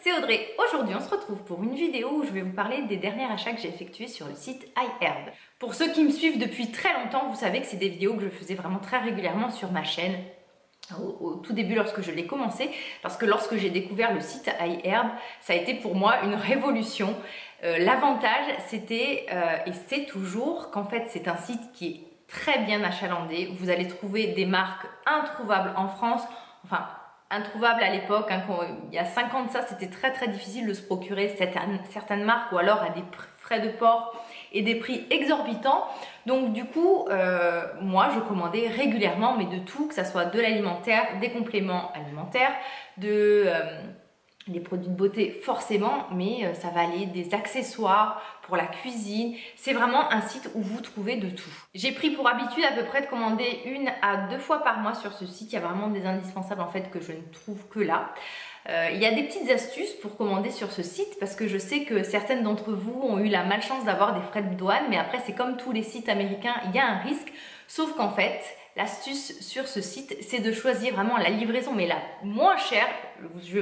c'est Audrey. Aujourd'hui, on se retrouve pour une vidéo où je vais vous parler des derniers achats que j'ai effectués sur le site iHerb. Pour ceux qui me suivent depuis très longtemps, vous savez que c'est des vidéos que je faisais vraiment très régulièrement sur ma chaîne. Au tout début lorsque je l'ai commencé, parce que lorsque j'ai découvert le site iHerb, ça a été pour moi une révolution. L'avantage c'était, et c'est toujours, qu'en fait c'est un site qui est très bien achalandé. Vous allez trouver des marques introuvables en France, enfin introuvables à l'époque, hein, il y a 5 ans de ça, c'était très difficile de se procurer certaines marques ou alors à des frais de port et des prix exorbitants. Donc du coup, moi je commandais régulièrement, mais de tout, que ce soit de l'alimentaire, des compléments alimentaires, des produits de beauté forcément, mais ça va aller des accessoires pour la cuisine. C'est vraiment un site où vous trouvez de tout. J'ai pris pour habitude à peu près de commander 1 à 2 fois par mois sur ce site. Il y a vraiment des indispensables en fait que je ne trouve que là. Il y a des petites astuces pour commander sur ce site parce que je sais que certaines d'entre vous ont eu la malchance d'avoir des frais de douane, mais après c'est comme tous les sites américains, il y a un risque, sauf qu'en fait l'astuce sur ce site c'est de choisir vraiment la livraison mais la moins chère. Je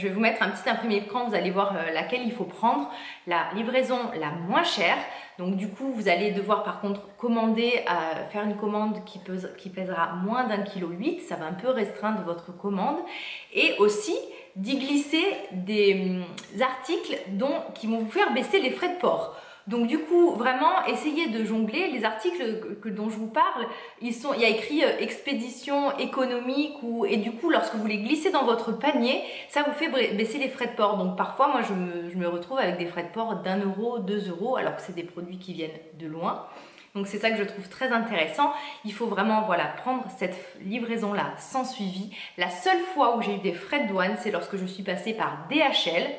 vais vous mettre un petit imprimé écran, vous allez voir laquelle il faut prendre. La livraison la moins chère. Donc du coup, vous allez devoir par contre faire une commande qui pèsera moins d'1,8 kg. Ça va un peu restreindre votre commande. Et aussi d'y glisser des articles qui vont vous faire baisser les frais de port. Donc du coup, vraiment, essayez de jongler. Les articles dont je vous parle, il y a écrit expédition économique et du coup, lorsque vous les glissez dans votre panier, ça vous fait baisser les frais de port. Donc parfois, moi, je me retrouve avec des frais de port d'1 euro, 2 euros, alors que c'est des produits qui viennent de loin. Donc c'est ça que je trouve très intéressant. Il faut vraiment prendre cette livraison-là sans suivi. La seule fois où j'ai eu des frais de douane, c'est lorsque je suis passée par DHL.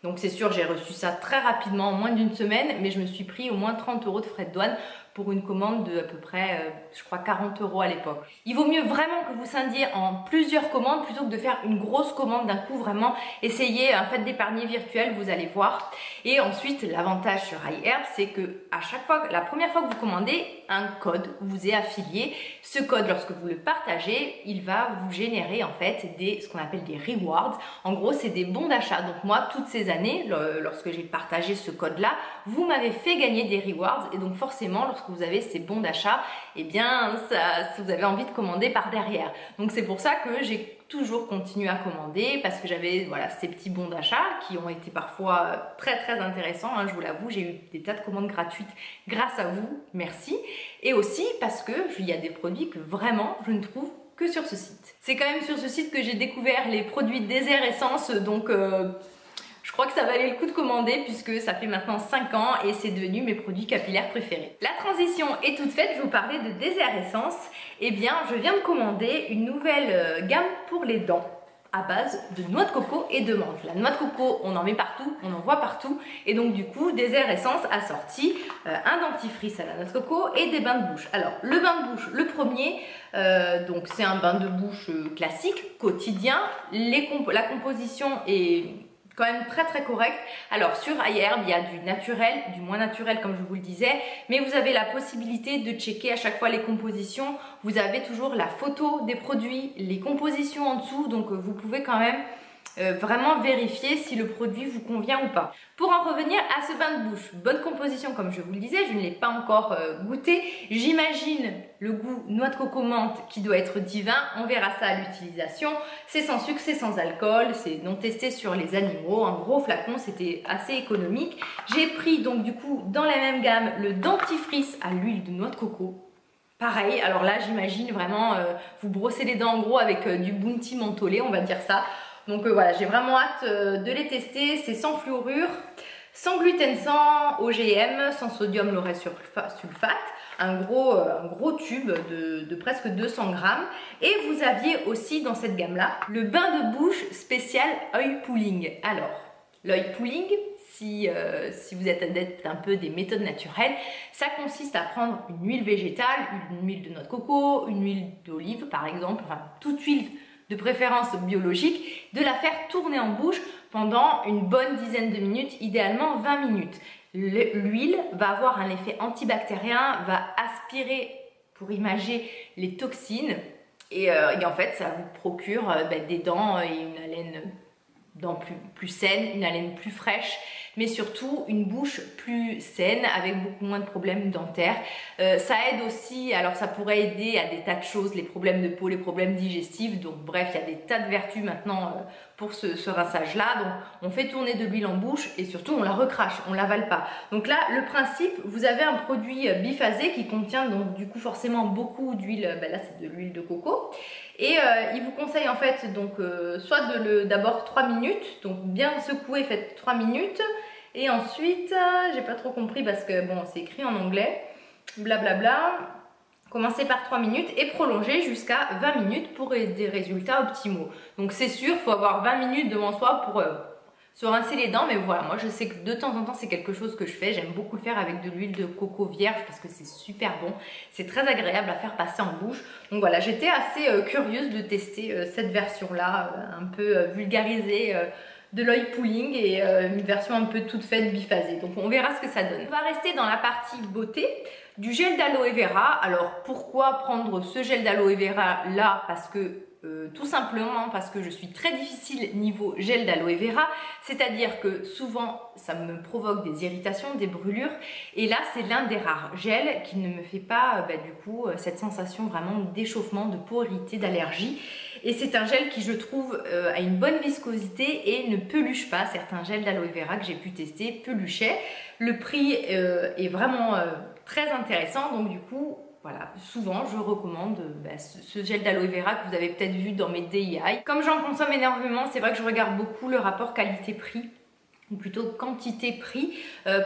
Donc c'est sûr, j'ai reçu ça très rapidement, en moins d'une semaine, mais je me suis pris au moins 30 euros de frais de douane pour une commande de à peu près, je crois, 40 euros à l'époque. Il vaut mieux vraiment que vous scindiez en plusieurs commandes plutôt que de faire une grosse commande d'un coup. Vraiment, essayez, faites des paniers virtuels, vous allez voir. Et ensuite, l'avantage sur iHerb, c'est que à chaque fois, la première fois que vous commandez, un code vous est affilié. Ce code, lorsque vous le partagez, il va vous générer en fait ce qu'on appelle des rewards. En gros, c'est des bons d'achat. Donc moi, toutes ces années, lorsque j'ai partagé ce code-là, vous m'avez fait gagner des rewards. Et donc forcément, lorsque vous avez ces bons d'achat, eh bien, vous avez envie de commander par derrière. Donc c'est pour ça que j'ai toujours continué à commander parce que j'avais ces petits bons d'achat qui ont été parfois très intéressants, hein, je vous l'avoue. J'ai eu des tas de commandes gratuites grâce à vous, merci. Et aussi parce que il y a des produits que vraiment je ne trouve que sur ce site. C'est quand même sur ce site que j'ai découvert les produits Désert Essence, donc je crois que ça valait le coup de commander puisque ça fait maintenant 5 ans et c'est devenu mes produits capillaires préférés. La transition est toute faite, je vais vous parler de Désert Essence. Eh bien, je viens de commander une nouvelle gamme pour les dents à base de noix de coco et de menthe. La noix de coco, on en met partout, on en voit partout. Et donc du coup, Désert Essence a sorti un dentifrice à la noix de coco et des bains de bouche. Alors, le bain de bouche, le premier, donc c'est un bain de bouche classique, quotidien. La composition est quand même très correct. Alors sur iHerb, il y a du naturel, du moins naturel comme je vous le disais, mais vous avez la possibilité de checker à chaque fois les compositions. Vous avez toujours la photo des produits, les compositions en dessous, donc vous pouvez quand même vraiment vérifier si le produit vous convient ou pas. Pour en revenir à ce bain de bouche, bonne composition comme je vous le disais, je ne l'ai pas encore goûté. J'imagine le goût noix de coco menthe qui doit être divin, on verra ça à l'utilisation. C'est sans sucre, c'est sans alcool, c'est non testé sur les animaux, un gros flacon, c'était assez économique. J'ai pris donc du coup dans la même gamme le dentifrice à l'huile de noix de coco. Pareil, alors là j'imagine vraiment vous brossez les dents en gros avec du Bounty mentholé, on va dire ça. Donc voilà, j'ai vraiment hâte de les tester. C'est sans fluorure, sans gluten, sans OGM, sans sodium lauryl sulfate. Un gros tube de presque 200 grammes. Et vous aviez aussi dans cette gamme-là le bain de bouche spécial oil pulling. Alors, l'oil pulling, si vous êtes adepte un peu des méthodes naturelles, ça consiste à prendre une huile végétale, une huile de noix de coco, une huile d'olive par exemple, enfin toute huile de préférence biologique, de la faire tourner en bouche pendant une bonne dizaine de minutes, idéalement 20 minutes. L'huile va avoir un effet antibactérien, va aspirer pour imager les toxines et en fait ça vous procure des dents et une haleine dents plus saines, une haleine plus fraîche, mais surtout une bouche plus saine avec beaucoup moins de problèmes dentaires. Ça aide aussi, alors ça pourrait aider à des tas de choses, les problèmes de peau, les problèmes digestifs, donc bref, il y a des tas de vertus maintenant pour ce rinçage là. Donc on fait tourner de l'huile en bouche et surtout on la recrache, on l'avale pas. Donc là le principe, vous avez un produit biphasé qui contient donc du coup forcément beaucoup d'huile, ben là c'est de l'huile de coco. Et il vous conseille en fait donc soit d'abord 3 minutes, donc bien secouer, faites 3 minutes. Et ensuite, j'ai pas trop compris parce que bon, c'est écrit en anglais, blablabla. Commencez par 3 minutes et prolongez jusqu'à 20 minutes pour des résultats optimaux. Donc c'est sûr, il faut avoir 20 minutes devant soi pour se rincer les dents. Mais voilà, moi je sais que de temps en temps c'est quelque chose que je fais. J'aime beaucoup le faire avec de l'huile de coco vierge parce que c'est super bon. C'est très agréable à faire passer en bouche. Donc voilà, j'étais assez curieuse de tester cette version-là, un peu vulgarisée. De l'oil pulling et une version un peu toute faite biphasée. Donc on verra ce que ça donne. On va rester dans la partie beauté du gel d'aloe vera. Alors pourquoi prendre ce gel d'aloe vera là? Parce que tout simplement parce que je suis très difficile niveau gel d'aloe vera, c'est-à-dire que souvent ça me provoque des irritations, des brûlures, et là c'est l'un des rares gels qui ne me fait pas du coup cette sensation vraiment d'échauffement, de peau irritée, d'allergie. Et c'est un gel qui je trouve a une bonne viscosité et ne peluche pas. Certains gels d'aloe vera que j'ai pu tester peluchaient. Le prix est vraiment très intéressant, donc du coup voilà, souvent je recommande ce gel d'aloe vera que vous avez peut-être vu dans mes DIY. Comme j'en consomme énormément, c'est vrai que je regarde beaucoup le rapport qualité-prix, ou plutôt quantité-prix.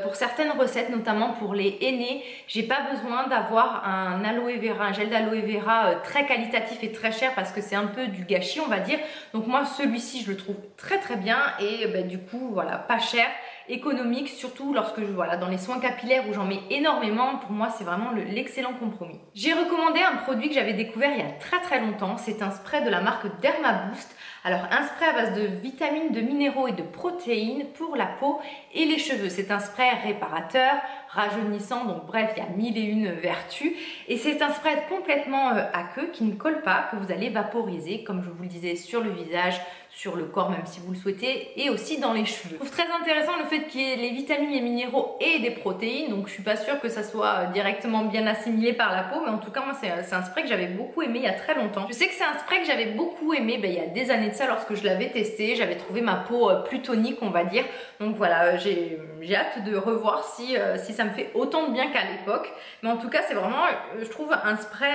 Pour certaines recettes, notamment pour les henné, j'ai pas besoin d'avoir un aloe vera, un gel d'aloe vera très qualitatif et très cher parce que c'est un peu du gâchis, on va dire. Donc moi celui-ci je le trouve très très bien et du coup voilà, pas cher, économique, surtout lorsque voilà, dans les soins capillaires où j'en mets énormément. Pour moi c'est vraiment l'excellent compromis. J'ai recommandé un produit que j'avais découvert il y a très très longtemps. C'est un spray de la marque Dermaboost. Alors un spray à base de vitamines, de minéraux et de protéines pour la peau et les cheveux. C'est un spray réparateur, rajeunissant, donc bref, il y a 1001 vertus. Et c'est un spray complètement aqueux qui ne colle pas, que vous allez vaporiser, comme je vous le disais, sur le visage, sur le corps même si vous le souhaitez, et aussi dans les cheveux. Je trouve très intéressant le fait qu'il y ait les vitamines, les minéraux et des protéines, donc je suis pas sûre que ça soit directement bien assimilé par la peau, mais en tout cas moi c'est un spray que j'avais beaucoup aimé il y a très longtemps. Je sais que c'est un spray que j'avais beaucoup aimé il y a des années de ça lorsque je l'avais testé, j'avais trouvé ma peau plus tonique on va dire, donc voilà, j'ai hâte de revoir si ça me fait autant de bien qu'à l'époque, mais en tout cas c'est vraiment, je trouve, un spray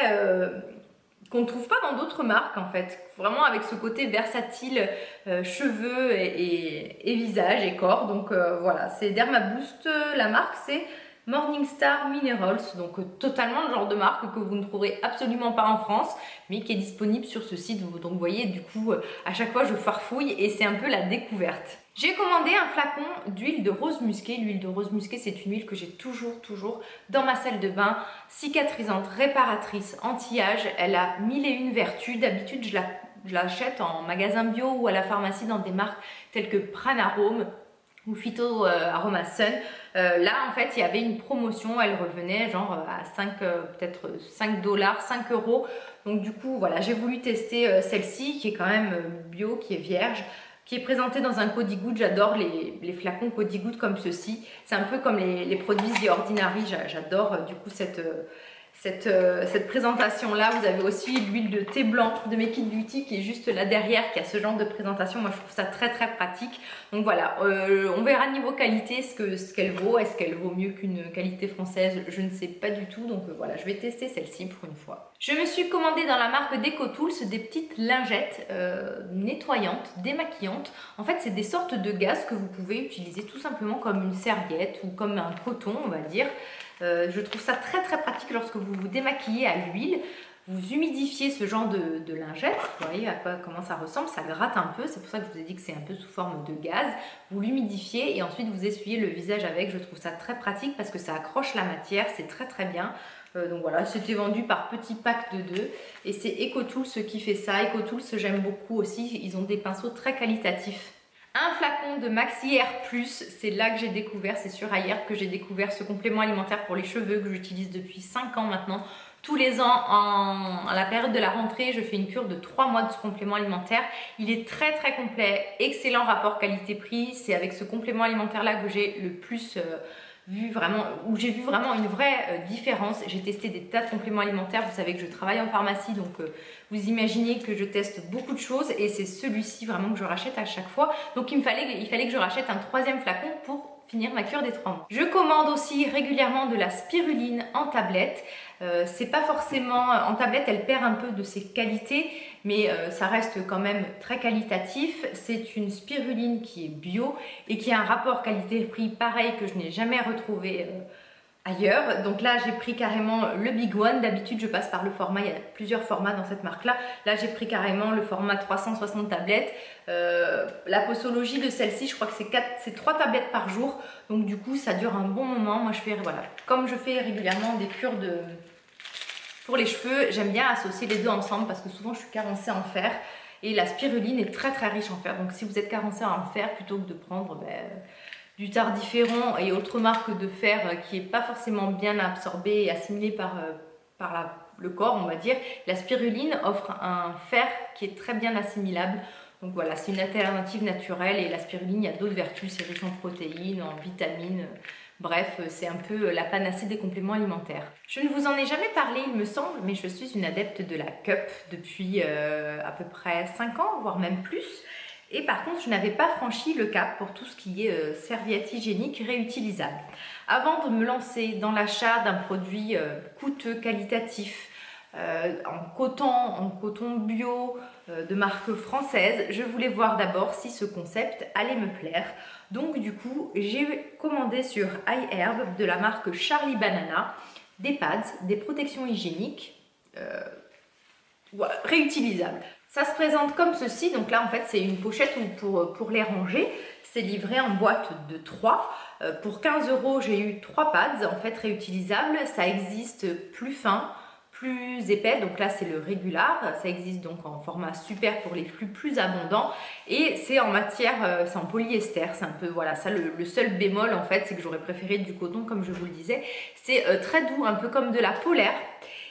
qu'on ne trouve pas dans d'autres marques en fait, vraiment avec ce côté versatile cheveux et visage et corps. Donc voilà, c'est Dermaboost, la marque c'est Morningstar Minerals, donc totalement le genre de marque que vous ne trouverez absolument pas en France, mais qui est disponible sur ce site. Donc vous voyez, du coup à chaque fois je farfouille et c'est un peu la découverte. J'ai commandé un flacon d'huile de rose musquée. L'huile de rose musquée, c'est une huile que j'ai toujours dans ma salle de bain, cicatrisante, réparatrice, anti-âge. Elle a 1001 vertus. D'habitude, je l'achète en magasin bio ou à la pharmacie dans des marques telles que Pranarome ou Phyto Aroma Sun. Là en fait il y avait une promotion, elle revenait genre à 5 peut-être 5 $, 5 euros. Donc du coup voilà, j'ai voulu tester celle-ci qui est quand même bio, qui est vierge, qui est présentée dans un Coty Good. J'adore les flacons Coty Good comme ceci. C'est un peu comme les produits The Ordinary. J'adore du coup cette présentation là. Vous avez aussi l'huile de thé blanc de Make It Beauty qui est juste là derrière, qui a ce genre de présentation. Moi je trouve ça très pratique. Donc voilà, on verra niveau qualité ce qu'elle vaut. Est-ce qu'elle vaut mieux qu'une qualité française? Je ne sais pas du tout. Donc voilà, je vais tester celle-ci pour une fois. Je me suis commandé dans la marque d'EcoTools des petites lingettes nettoyantes, démaquillantes. En fait c'est des sortes de gaz que vous pouvez utiliser tout simplement comme une serviette ou comme un coton on va dire. Je trouve ça très pratique lorsque vous vous démaquillez à l'huile. Vous humidifiez ce genre de lingette, vous voyez comment ça ressemble, ça gratte un peu, c'est pour ça que je vous ai dit que c'est un peu sous forme de gaz. Vous l'humidifiez et ensuite vous essuyez le visage avec. Je trouve ça très pratique parce que ça accroche la matière, c'est très bien. Donc voilà, c'était vendu par petits packs de 2 et c'est EcoTools qui fait ça. EcoTools j'aime beaucoup aussi, ils ont des pinceaux très qualitatifs. Un flacon de Maxi Air Plus, c'est là que j'ai découvert, c'est sur Ayer que j'ai découvert ce complément alimentaire pour les cheveux que j'utilise depuis 5 ans maintenant. Tous les ans, à la période de la rentrée, je fais une cure de 3 mois de ce complément alimentaire. Il est très très complet, excellent rapport qualité-prix. C'est avec ce complément alimentaire là que j'ai le plus vu vraiment, où j'ai vu vraiment une vraie différence. J'ai testé des tas de compléments alimentaires. Vous savez que je travaille en pharmacie, donc vous imaginez que je teste beaucoup de choses et c'est celui-ci vraiment que je rachète à chaque fois. Donc il fallait que je rachète un 3e flacon pour finir ma cure des 3 mois. Je commande aussi régulièrement de la spiruline en tablette. C'est pas forcément en tablette, elle perd un peu de ses qualités, mais ça reste quand même très qualitatif. C'est une spiruline qui est bio et qui a un rapport qualité-prix pareil que je n'ai jamais retrouvé ailleurs. Donc là j'ai pris carrément le Big One. D'habitude je passe par le format, il y a plusieurs formats dans cette marque là. Là j'ai pris carrément le format 360 tablettes. La posologie de celle-ci, je crois que c'est 3 tablettes par jour. Donc du coup ça dure un bon moment. Moi je fais, voilà, comme je fais régulièrement des cures pour les cheveux, j'aime bien associer les deux ensemble parce que souvent je suis carencée en fer. Et la spiruline est très très riche en fer. Donc si vous êtes carencé en fer, plutôt que de prendre du tardiféron et autres marques de fer qui n'est pas forcément bien absorbé et assimilé par le corps, on va dire, la spiruline offre un fer qui est très bien assimilable. Donc voilà, c'est une alternative naturelle et la spiruline, il y a d'autres vertus, c'est riche en protéines, en vitamines. Bref, c'est un peu la panacée des compléments alimentaires. Je ne vous en ai jamais parlé, il me semble, mais je suis une adepte de la cup depuis à peu près 5 ans, voire même plus. Et par contre, je n'avais pas franchi le cap pour tout ce qui est serviettes hygiéniques réutilisables. Avant de me lancer dans l'achat d'un produit coûteux, qualitatif, en coton bio, de marque française, je voulais voir d'abord si ce concept allait me plaire. Donc du coup, j'ai commandé sur iHerb de la marque Charlie Banana des pads, des protections hygiéniques réutilisables. Ça se présente comme ceci, donc là en fait c'est une pochette pour les ranger. C'est livré en boîte de 3. Pour 15 € j'ai eu 3 pads en fait réutilisables. Ça existe plus fin, plus épais, donc là c'est le régular. Ça existe donc en format super pour les flux plus abondants. Et c'est en matière, c'est en polyester. C'est un peu, voilà, ça le seul bémol en fait, c'est que j'aurais préféré du coton comme je vous le disais. C'est très doux, un peu comme de la polaire.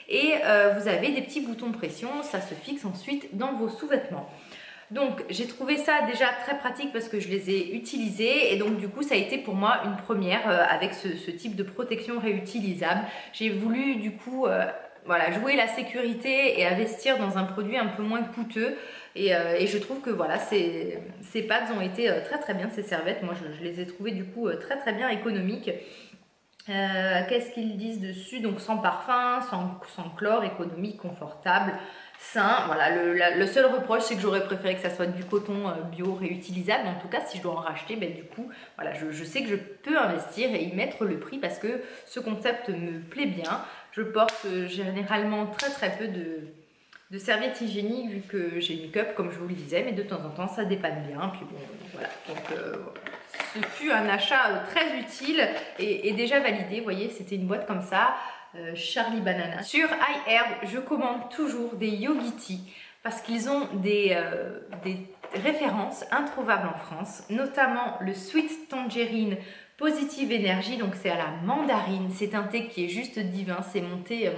Et vous avez des petits boutons pression, ça se fixe ensuite dans vos sous-vêtements. Donc j'ai trouvé ça déjà très pratique parce que je les ai utilisés et donc du coup ça a été pour moi une première avec ce type de protection réutilisable. J'ai voulu du coup voilà, jouer la sécurité et investir dans un produit un peu moins coûteux et je trouve que voilà, ces pads ont été très très bien, ces serviettes, moi je les ai trouvées du coup très très bien économiques. Qu'est-ce qu'ils disent dessus? Donc sans parfum, sans chlore, économique, confortable, sain. Voilà, le seul reproche c'est que j'aurais préféré que ça soit du coton bio réutilisable. En tout cas si je dois en racheter, ben, du coup voilà, je sais que je peux investir et y mettre le prix parce que ce concept me plaît bien. Je porte généralement très très peu de serviettes hygiéniques vu que j'ai une cup comme je vous le disais, mais de temps en temps ça dépanne bien. Puis bon voilà, donc ce fut un achat très utile et déjà validé. Vous voyez, c'était une boîte comme ça, Charlie Banana. Sur iHerb, je commande toujours des Yogiti parce qu'ils ont des références introuvables en France, notamment le Sweet Tangerine Positive Energy. Donc c'est à la mandarine. C'est un thé qui est juste divin. C'est mon thé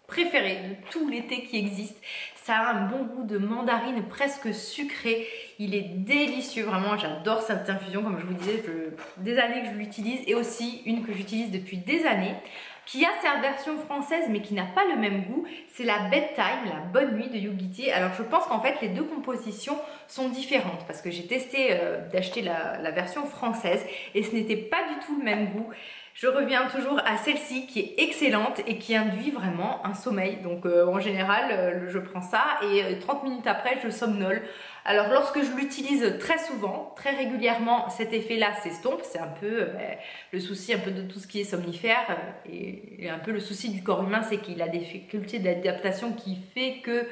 préféré de tous les thés qui existent. Ça a un bon goût de mandarine presque sucré. Il est délicieux, vraiment. J'adore cette infusion, comme je vous disais, des années que je l'utilise et aussi une que j'utilise depuis des années qui a sa version française mais qui n'a pas le même goût. C'est la Bedtime, la bonne nuit de Yogiti. Alors je pense qu'en fait les deux compositions sont différentes parce que j'ai testé d'acheter la version française et ce n'était pas du tout le même goût. Je reviens toujours à celle-ci qui est excellente et qui induit vraiment un sommeil. Donc en général, je prends ça et 30 minutes après, je somnole. Alors lorsque je l'utilise très souvent, très régulièrement, cet effet-là s'estompe. C'est un peu le souci un peu de tout ce qui est somnifère et un peu le souci du corps humain, c'est qu'il a des facultés d'adaptation qui fait que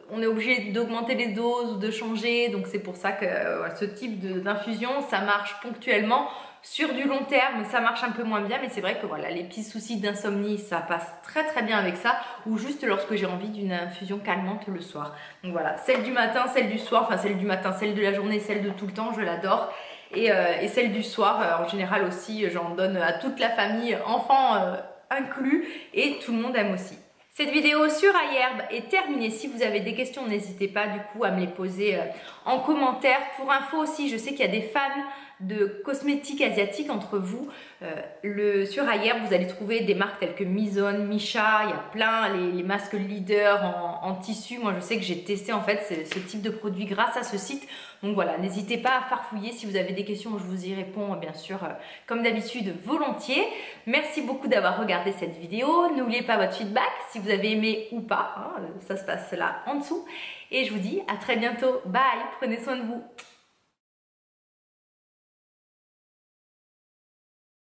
on est obligé d'augmenter les doses ou de changer. Donc c'est pour ça que ce type d'infusion, ça marche ponctuellement. Sur du long terme, ça marche un peu moins bien, mais c'est vrai que voilà, les petits soucis d'insomnie, ça passe très très bien avec ça, ou juste lorsque j'ai envie d'une infusion calmante le soir. Donc voilà, celle du matin, celle du soir, enfin celle du matin, celle de la journée, celle de tout le temps, je l'adore. Et celle du soir, en général aussi, j'en donne à toute la famille, enfants, inclus et tout le monde aime aussi. Cette vidéo sur iHerb est terminée. Si vous avez des questions, n'hésitez pas du coup à me les poser en commentaire. Pour info aussi, je sais qu'il y a des fans de cosmétiques asiatiques entre vous. Sur iHerb, vous allez trouver des marques telles que Mizone, Misha, il y a plein, les masques leaders en tissu. Moi, je sais que j'ai testé en fait ce type de produit grâce à ce site. Donc voilà, n'hésitez pas à farfouiller. Si vous avez des questions, je vous y réponds bien sûr comme d'habitude volontiers. Merci beaucoup d'avoir regardé cette vidéo. N'oubliez pas votre feedback si vous avez aimé ou pas. Ça se passe là en dessous. Et je vous dis à très bientôt. Bye, prenez soin de vous.